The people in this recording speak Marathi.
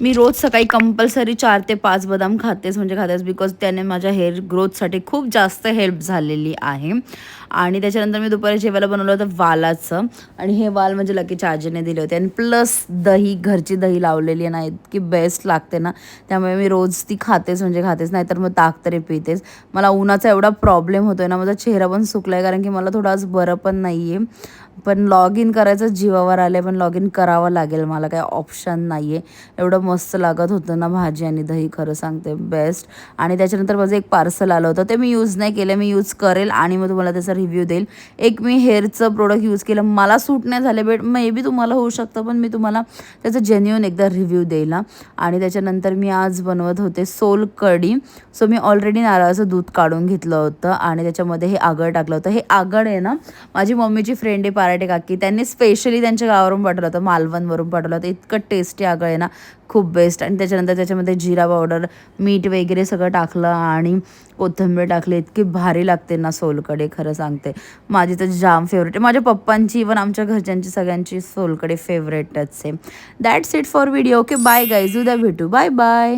मी रोज सकाळी कंपल्सरी 4 ते 5 बदाम खातेच म्हणजे खातेच, बिकॉज त्याने माझ्या हेअर ग्रोथसाठी खूप जास्त हेल्प झालेली आहे. आणि त्याच्यानंतर मी दुपारी जेवायला बनवलं होतं वालाचं, आणि हे वाल म्हणजे लगेच आजीने दिले होते, आणि प्लस दही, घरची दही लावलेली आहे ना, इतकी बेस्ट लागते ना, त्यामुळे मी रोज ती खातेच म्हणजे खातेच, नाहीतर मग ताक तरी पितेच. मला उन्हाचा एवढा प्रॉब्लेम होतो आहे ना, माझा चेहरा पण सुकला आहे, कारण की मला थोडं आज बरं पण नाही आहे. पण लॉग इन करायचं जीवावर आलं आहे, पण लॉग इन करावं लागेल, मला काही ऑप्शन नाही आहे. एवढं मस्त लागत होतं ना भाजी आणि दही, खरं सांगते बेस्ट. आणि त्याच्यानंतर माझं एक पार्सल आलं होतं, ते मी यूज नाही केलं, मी यूज करेल आणि मग तुम्हाला त्याचा रिव्ह्यू देईल. एक मी हेअरचं प्रोडक्ट यूज केलं, मला सूट नाही झाले, बट मे बी तुम्हाला होऊ शकतं, पण मी तुम्हाला त्याचं जेन्युइन एकदा रिव्ह्यू देईल ना. आणि त्याच्यानंतर मी आज बनवत होते सोल कढी. सो मी ऑलरेडी नारळाचं दूध काढून घेतलं होतं आणि त्याच्यामध्ये हे आगळ टाकलं होतं. हे आगळ आहे ना, माझी मम्मीची फ्रेंड आहे पाराटे काकी, त्यांनी स्पेशली त्यांच्या गावावरून पाठवलं होतं, मालवणवरून पाठवलं होतं. इतकं टेस्टी आगळ आहे ना, खूप बेस्ट. आणि त्याच्यानंतर त्याच्यामध्ये जिरा पावडर, मीठ वगैरे सगळं टाकलं आणि कोथिंबीर टाकली. इतकी भारी लागते ना सोलकढी, खरं सांगते. माझी तर जाम फेवरेट आहे, माझ्या पप्पांची, इवन आमच्या घरच्यांची सगळ्यांची सोलकढी फेवरेटच आहे. That's it for video. Okay bye guys, उद्या भेटू. Bye bye.